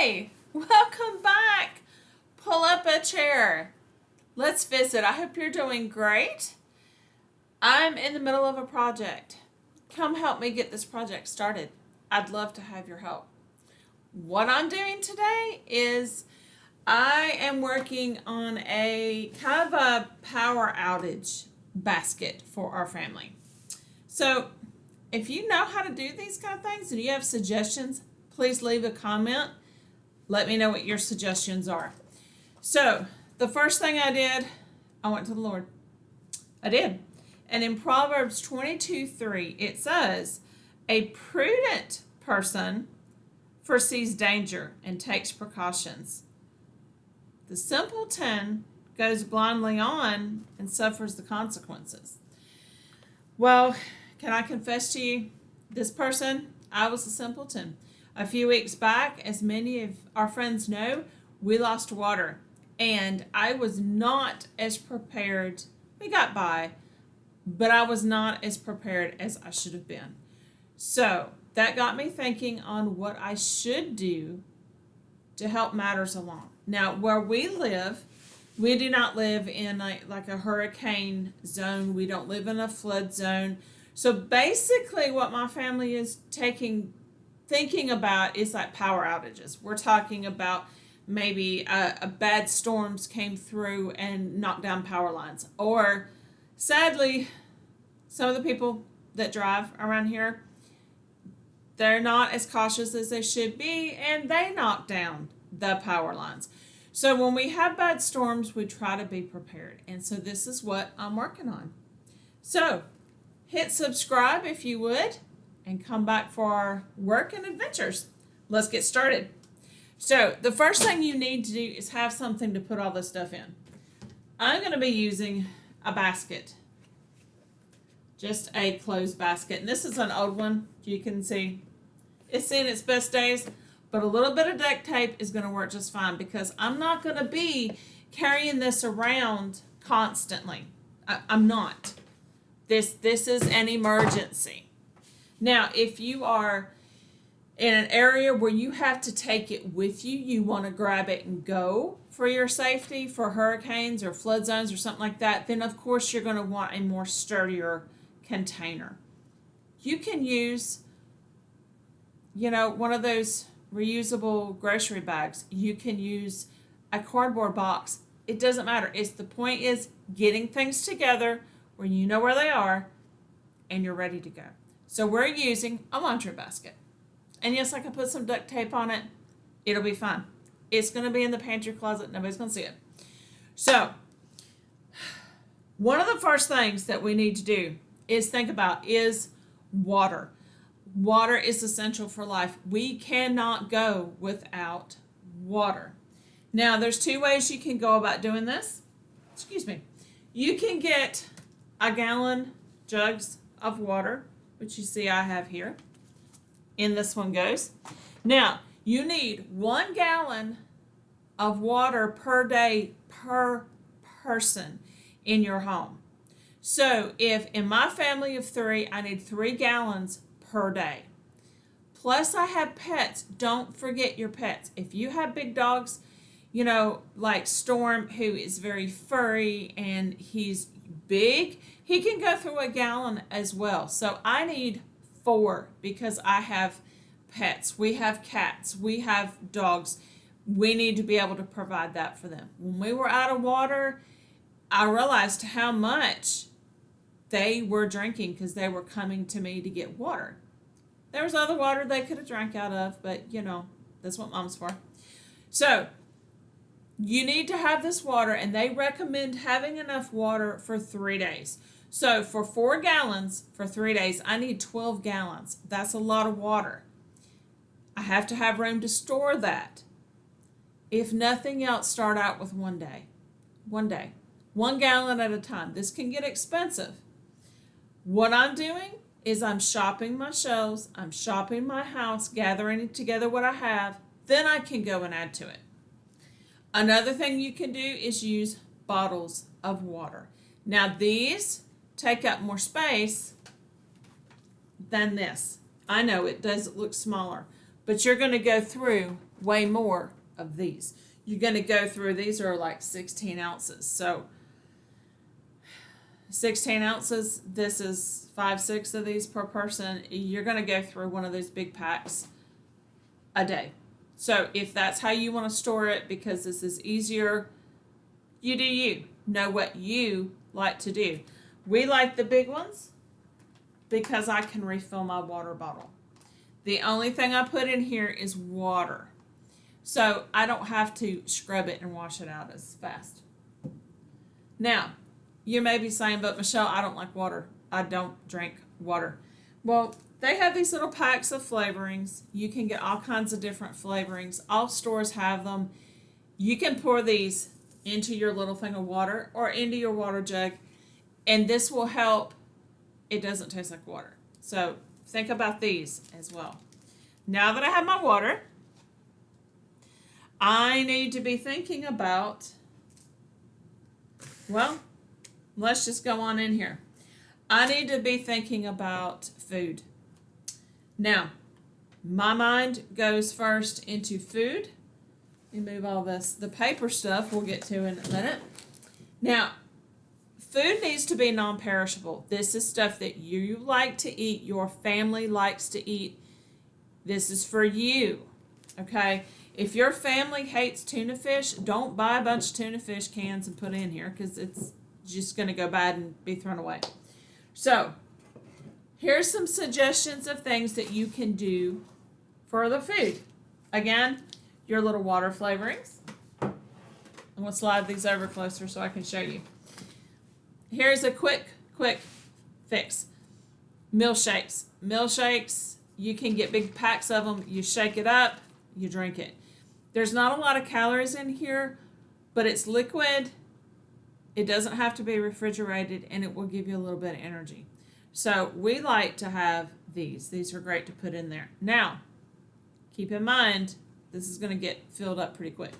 Hi, welcome back. Pull up a chair. Let's visit. I hope you're doing great. I'm in the middle of a project. Come help me get this project started. I'd love to have your help. What I'm doing today is I am working on a kind of a power outage basket for our family. So if you know how to do these kind of things and you have suggestions, please leave a comment. Let me know what your suggestions are. So the first thing I did, I went to the Lord. I did. And in Proverbs 22:3, it says, a prudent person foresees danger and takes precautions. The simpleton goes blindly on and suffers the consequences. Well, can I confess to you, this person, I was a simpleton. A few weeks back, as many of our friends know, we lost water. And I was not as prepared. We got by, but I was not as prepared as I should have been. So that got me thinking on what I should do to help matters along. Now, where we live, we do not live in like a hurricane zone. We don't live in a flood zone. So basically what my family is thinking about is like power outages. We're talking about maybe a bad storms came through and knocked down power lines. Or sadly, some of the people that drive around here, they're not as cautious as they should be, and they knock down the power lines. So when we have bad storms, we try to be prepared. And so this is what I'm working on. So hit subscribe if you would, and come back for our work and adventures. Let's get started. So the first thing you need to do is have something to put all this stuff in. I'm going to be using a basket, just a closed basket. And this is an old one. You can see it's seen its best days, but a little bit of duct tape is going to work just fine because I'm not going to be carrying this around constantly. I'm not. This is an emergency. Now, if you are in an area where you have to take it with you, you want to grab it and go for your safety, for hurricanes or flood zones or something like that, then of course you're going to want a more sturdier container. You can use, one of those reusable grocery bags. You can use a cardboard box. It doesn't matter. The point is getting things together where you know where they are and you're ready to go. So we're using a laundry basket. And yes, I can put some duct tape on it. It'll be fine. It's going to be in the pantry closet. Nobody's going to see it. So one of the first things that we need to do is think about is water. Water is essential for life. We cannot go without water. Now, there's two ways you can go about doing this. Excuse me. You can get a gallon jugs of water, which you see I have here. In this one goes. Now, you need 1 gallon of water per day per person in your home. So if in my family of 3, I need 3 gallons per day. Plus I have pets. Don't forget your pets. If you have big dogs, like Storm, who is very furry and he's big, he can go through a gallon as well. So I need 4 because I have pets. We have cats. We have dogs. We need to be able to provide that for them. When we were out of water, I realized how much they were drinking because they were coming to me to get water. There was other water they could have drank out of, but that's what mom's for. So you need to have this water, and they recommend having enough water for 3 days. So for 4 gallons for 3 days, I need 12 gallons. That's a lot of water. I have to have room to store that. If nothing else, start out with 1 day. 1 day. 1 gallon at a time. This can get expensive. What I'm doing is I'm shopping my shelves, I'm shopping my house, gathering together what I have, then I can go and add to it. Another thing you can do is use bottles of water. Now these take up more space than this. I know it does look smaller, but you're going to go through way more of these. You're going to go through, these are like 16 ounces. So 16 ounces, this is 5-6 of these per person. You're going to go through one of those big packs a day. So if that's how you want to store it, because this is easier, you do you. Know what you like to do. We like the big ones because I can refill my water bottle. The only thing I put in here is water. So I don't have to scrub it and wash it out as fast. Now, you may be saying, but Michelle, I don't like water. I don't drink water. Well, they have these little packs of flavorings. You can get all kinds of different flavorings. All stores have them. You can pour these into your little thing of water or into your water jug, and this will help. It doesn't taste like water. So think about these as well. Now that I have my water, I need to be thinking about, well, let's just go on in here. I need to be thinking about food. Now, my mind goes first into food. Let me move all this. The paper stuff we'll get to in a minute. Now, food needs to be non-perishable. This is stuff that you like to eat, your family likes to eat. This is for you, okay? If your family hates tuna fish, don't buy a bunch of tuna fish cans and put in here, because it's just going to go bad and be thrown away. So, here's some suggestions of things that you can do for the food. Again, your little water flavorings. I'm going to slide these over closer so I can show you. Here's a quick fix. Milkshakes. Milkshakes, you can get big packs of them. You shake it up, you drink it. There's not a lot of calories in here, but it's liquid. It doesn't have to be refrigerated, and it will give you a little bit of energy. So we like to have these. These are great to put in there. Now, keep in mind, this is going to get filled up pretty quick.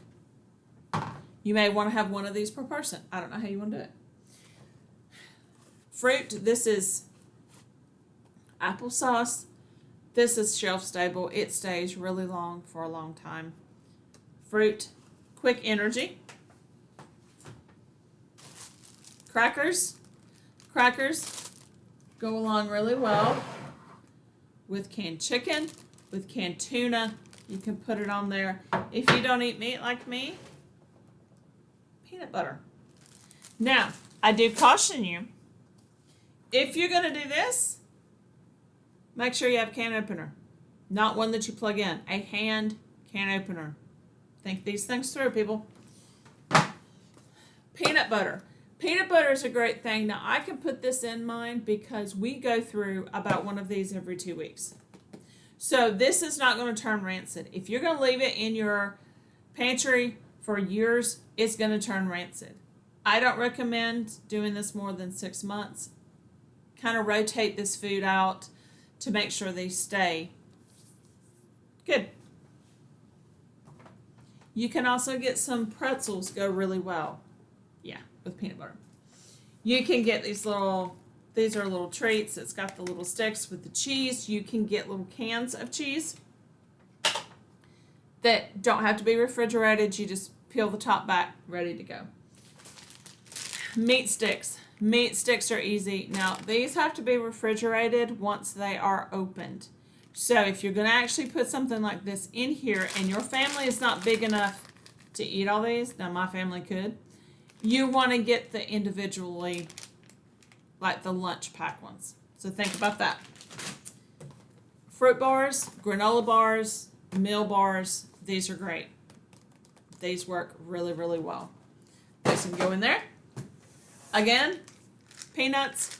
You may want to have one of these per person. I don't know how you want to do it. Fruit, this is applesauce. This is shelf stable. It stays really long for a long time. Fruit, quick energy. Crackers. Crackers go along really well with canned chicken, with canned tuna. You can put it on there. If you don't eat meat like me, peanut butter. Now, I do caution you, if you're going to do this, make sure you have a can opener. Not one that you plug in. A hand can opener. Think these things through, people. Peanut butter. Peanut butter is a great thing. Now, I can put this in mine because we go through about one of these every 2 weeks. So this is not going to turn rancid. If you're going to leave it in your pantry for years, it's going to turn rancid. I don't recommend doing this more than 6 months. Kind of rotate this food out to make sure they stay good. You can also get some pretzels go really well. Yeah, with peanut butter. You can get these are little treats. It's got the little sticks with the cheese. You can get little cans of cheese that don't have to be refrigerated. You just peel the top back, ready to go. Meat sticks. Meat sticks are easy. Now, these have to be refrigerated once they are opened. So if you're going to actually put something like this in here and your family is not big enough to eat all these, now my family could, you want to get the individually, like the lunch pack ones. So think about that. Fruit bars, granola bars, meal bars, these are great. These work really, really well. These can go in there. Again, peanuts.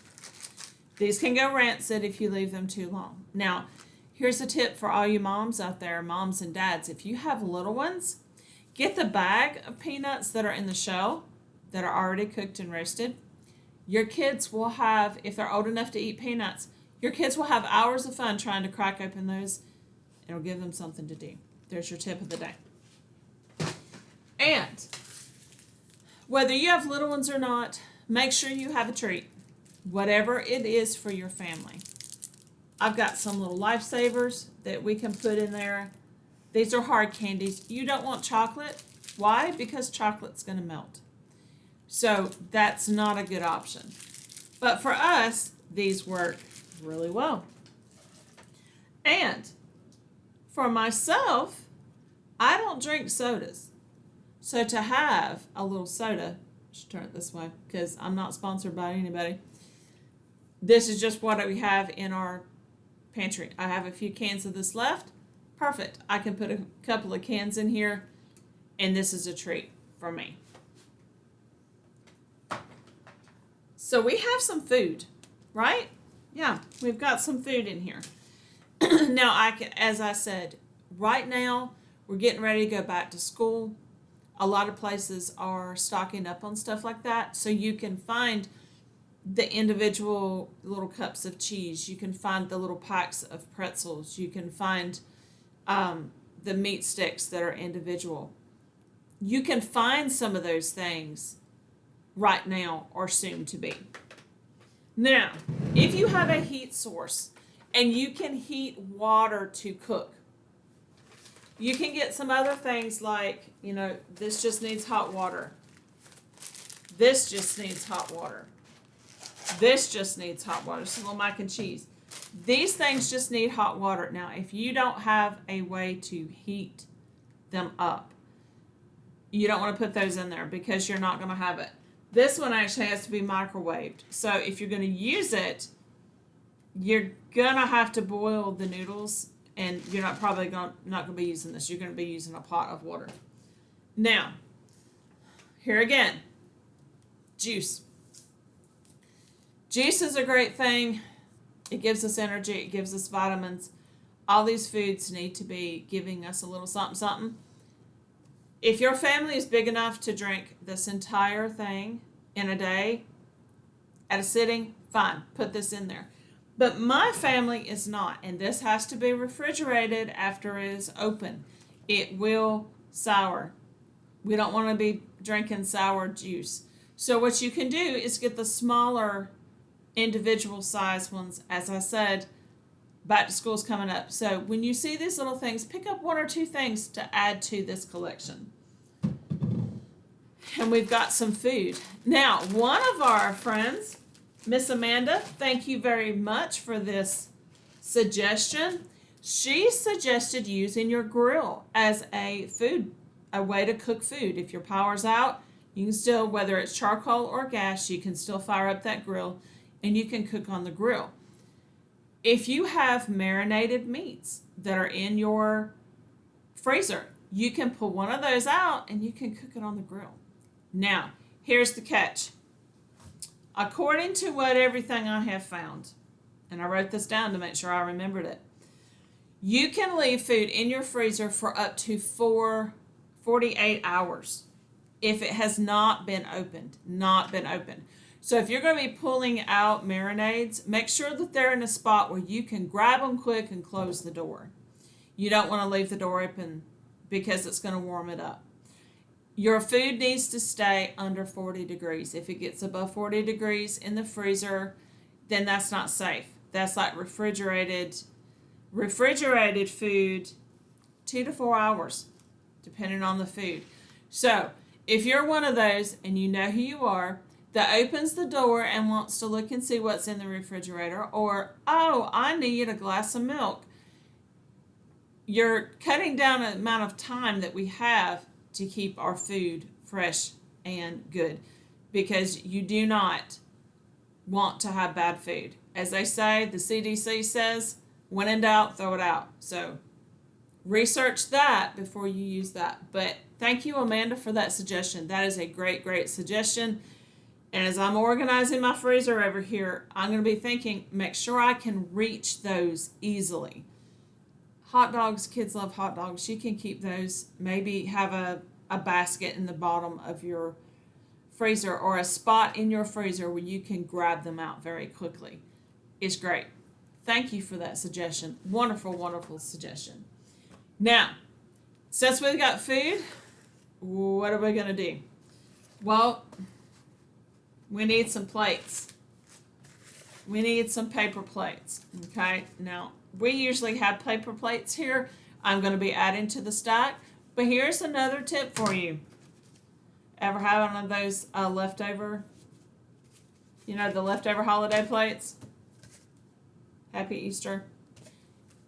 These can go rancid if you leave them too long. Now, here's a tip for all you moms out there, moms and dads. If you have little ones, get the bag of peanuts that are in the shell that are already cooked and roasted. Your kids will have, if they're old enough to eat peanuts, your kids will have hours of fun trying to crack open those. It'll give them something to do. There's your tip of the day. And whether you have little ones or not, make sure you have a treat, whatever it is for your family. I've got some little lifesavers that we can put in there. These are hard candies. You don't want chocolate. Why? Because chocolate's going to melt. So that's not a good option. But for us, these work really well. And for myself, I don't drink sodas. So to have a little soda, just turn it this way because I'm not sponsored by anybody. This is just what we have in our pantry. I have a few cans of this left. Perfect. I can put a couple of cans in here, and this is a treat for me. So we have some food, right? Yeah, we've got some food in here. Now, as I said, right now we're getting ready to go back to school. A lot of places are stocking up on stuff like that, so you can find the individual little cups of cheese. You can find the little packs of pretzels. You can find the meat sticks that are individual. You can find some of those things right now or soon to be. Now, if you have a heat source and you can heat water to cook, you can get some other things like, this just needs hot water. This just needs hot water. This just needs hot water. It's a little mac and cheese. These things just need hot water. Now, if you don't have a way to heat them up, you don't want to put those in there because you're not going to have it. This one actually has to be microwaved. So if you're going to use it, you're going to have to boil the noodles, and you're not going to be using this. You're going to be using a pot of water. Now, here again, juice. Juice is a great thing. It gives us energy. It gives us vitamins. All these foods need to be giving us a little something, something. If your family is big enough to drink this entire thing in a day at a sitting, fine, put this in there. But my family is not, and this has to be refrigerated after it is open. It will sour. We don't want to be drinking sour juice. So what you can do is get the smaller individual size ones. As I said, back to school's coming up. So when you see these little things, pick up one or two things to add to this collection. And we've got some food. Now, one of our friends, Miss Amanda, thank you very much for this suggestion. She suggested using your grill as a way to cook food. If your power's out, you can still, whether it's charcoal or gas, you can still fire up that grill and you can cook on the grill. If you have marinated meats that are in your freezer, you can pull one of those out and you can cook it on the grill. Now, here's the catch. According to everything I have found, and I wrote this down to make sure I remembered it, you can leave food in your freezer for up to 48 hours if it has not been opened. So if you're going to be pulling out marinades, make sure that they're in a spot where you can grab them quick and close the door. You don't want to leave the door open because it's going to warm it up. Your food needs to stay under 40 degrees. If it gets above 40 degrees in the freezer, then that's not safe. That's like refrigerated food, 2 to 4 hours, depending on the food. So if you're one of those and you know who you are, that opens the door and wants to look and see what's in the refrigerator, or, oh, I need a glass of milk, you're cutting down the amount of time that we have to keep our food fresh and good, because you do not want to have bad food. As they say, the CDC says, when in doubt, throw it out. So research that before you use that. But thank you, Amanda, for that suggestion. That is a great, great suggestion. And as I'm organizing my freezer over here, I'm going to be thinking, make sure I can reach those easily. Hot dogs, kids love hot dogs. You can keep those. Maybe have a basket in the bottom of your freezer or a spot in your freezer where you can grab them out very quickly. It's great. Thank you for that suggestion. Wonderful, wonderful suggestion. Now, since we've got food, what are we going to do? Well, we need some plates. we need some paper plates. Okay, now we usually have paper plates here. I'm going to be adding to the stack, but here's another tip for you. Ever have one of those leftover, the leftover holiday plates? Happy Easter.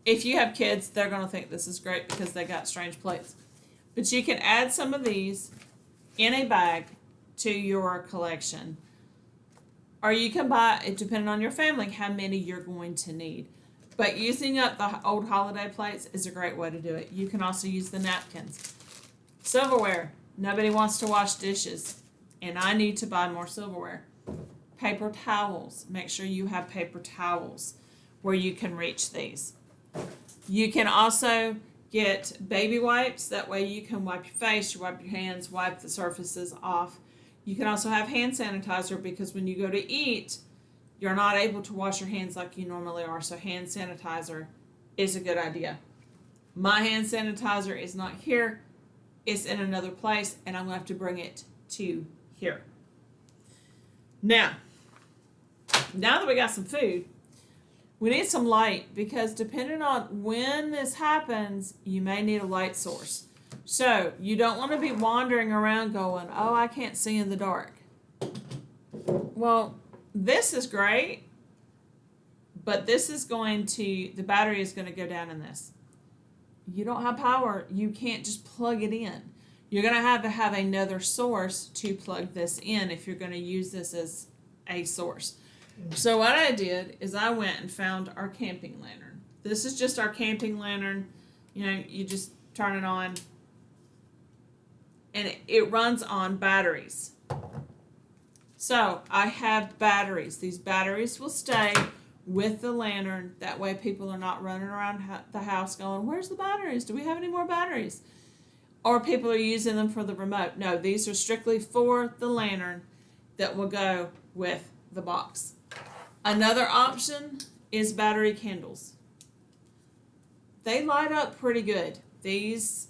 If you have kids, they're going to think this is great because they got strange plates. But you can add some of these in a bag to your collection. Or you can buy, it depending on your family, how many you're going to need. But using up the old holiday plates is a great way to do it. You can also use the napkins. Silverware. Nobody wants to wash dishes, and I need to buy more silverware. Paper towels. Make sure you have paper towels where you can reach these. You can also get baby wipes. That way you can wipe your face, you wipe your hands, wipe the surfaces off. You can also have hand sanitizer because when you go to eat, you're not able to wash your hands like you normally are, so hand sanitizer is a good idea. My hand sanitizer is not here. It's in another place, and I'm going to have to bring it to here. Now that we got some food, we need some light because depending on when this happens, you may need a light source. So you don't want to be wandering around going, oh, I can't see in the dark. Well, this is great, but the battery is going to go down in this. You don't have power. You can't just plug it in. You're going to have another source to plug this in if you're going to use this as a source. So what I did is I went and found our camping lantern. This is just our camping lantern. You just turn it on, and it runs on batteries. So I have batteries. These batteries will stay with the lantern. That way people are not running around the house going, where's the batteries? Do we have any more batteries? Or people are using them for the remote. No, these are strictly for the lantern that will go with the box. Another option is battery candles. They light up pretty good. These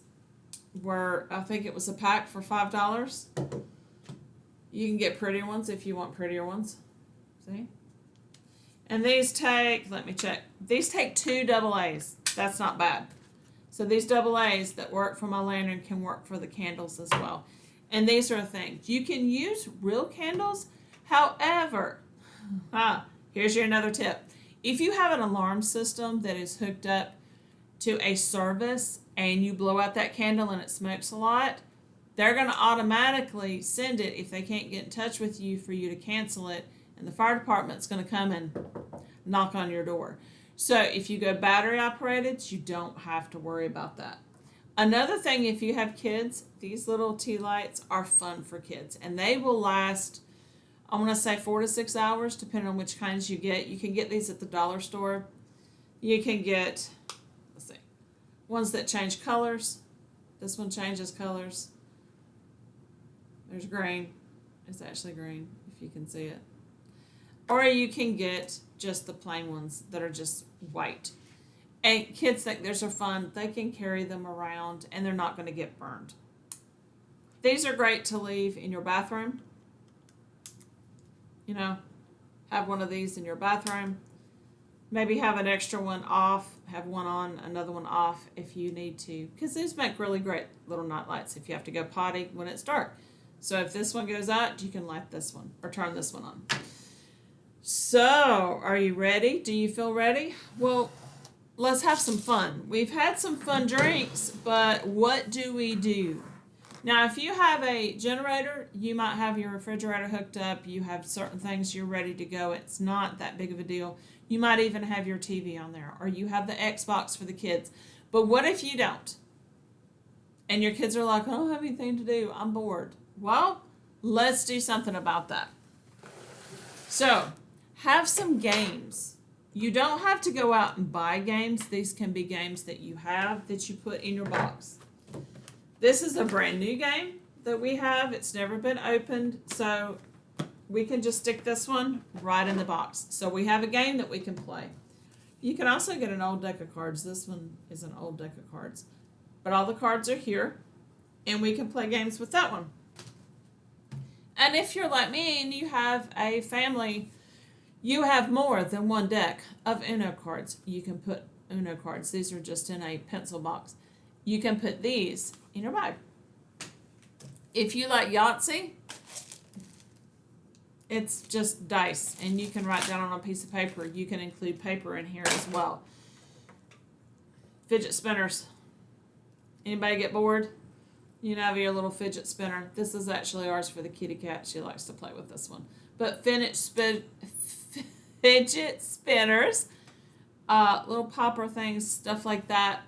were, I think it was a pack for $5. You can get prettier ones if you want prettier ones. See? And these take, let me check. These take 2 AA's. That's not bad. So these AA's that work for my lantern can work for the candles as well. And these are things. You can use real candles. However, here's your another tip. If you have an alarm system that is hooked up to a service and you blow out that candle and it smokes a lot, they're going to automatically send it if they can't get in touch with you for you to cancel it. And the fire department's going to come and knock on your door. So if you go battery operated, you don't have to worry about that. Another thing, if you have kids, these little tea lights are fun for kids. And they will last, I want to say 4 to 6 hours, depending on which kinds you get. You can get these at the dollar store. You can get, ones that change colors. This one changes colors. There's green. It's actually green, if you can see it. Or you can get just the plain ones that are just white. And kids think those are fun. They can carry them around and they're not going to get burned. These are great to leave in your bathroom. Have one of these in your bathroom. Maybe have an extra one off. Have one on, another one off if you need to. Because these make really great little night lights if you have to go potty when it's dark. So if this one goes out, you can light this one or turn this one on. So, are you ready? Do you feel ready? Well, let's have some fun. We've had some fun drinks, but what do we do? Now, if you have a generator, you might have your refrigerator hooked up. You have certain things you're ready to go. It's not that big of a deal. You might even have your TV on there, or you have the Xbox for the kids. But what if you don't? And your kids are like, I don't have anything to do. I'm bored. Well, let's do something about that. So, have some games. You don't have to go out and buy games. These can be games that you have that you put in your box. This is a brand new game that we have. It's never been opened, so we can just stick this one right in the box. So we have a game that we can play. You can also get an old deck of cards. This one is an old deck of cards. But all the cards are here, and we can play games with that one. And if you're like me and you have a family, You have more than one deck of Uno cards. You can put Uno cards. These are just in a pencil box. You can put these in your bag. If you like Yahtzee, it's just dice, and you can write down on a piece of paper. You can include paper in here as well. Fidget spinners. Anybody get bored? You have your little fidget spinner. This is actually ours for the kitty cat. She likes to play with this one. But fidget spinners, little popper things, stuff like that.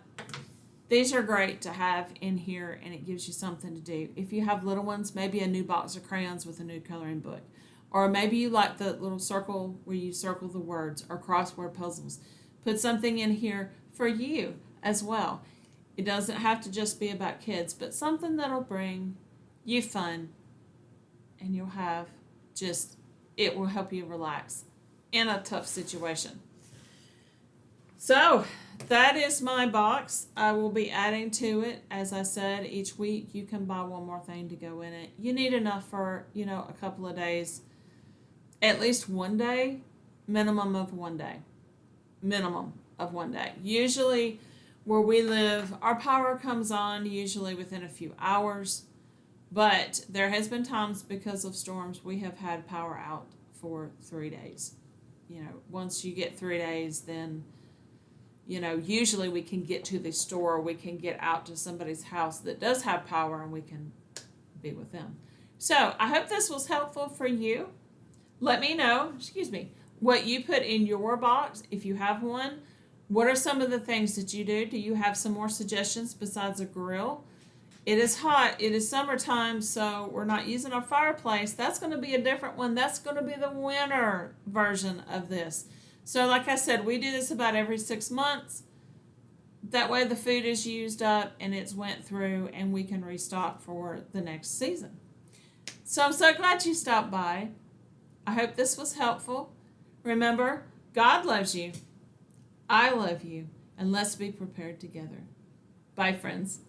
These are great to have in here, and it gives you something to do. If you have little ones, maybe a new box of crayons with a new coloring book. Or maybe you like the little circle where you circle the words, or crossword puzzles. Put something in here for you as well. It doesn't have to just be about kids, but something that'll bring you fun, and you'll have it will help you relax in a tough situation. So that is my box. I will be adding to it. As I said, each week you can buy one more thing to go in it. You need enough for, a couple of days. At least one day, minimum of one day. Usually where we live, our power comes on usually within a few hours, but there has been times because of storms we have had power out for 3 days. Once you get 3 days, then usually we can get to the store, we can get out to somebody's house that does have power, and we can be with them. So I hope this was helpful for you. Let me know, what you put in your box, if you have one. What are some of the things that you do? Do you have some more suggestions besides a grill? It is hot. It is summertime, so we're not using our fireplace. That's going to be a different one. That's going to be the winter version of this. So like I said, we do this about every 6 months. That way the food is used up and it's went through, and we can restock for the next season. So I'm so glad you stopped by. I hope this was helpful. Remember, God loves you. I love you. And let's be prepared together. Bye, friends.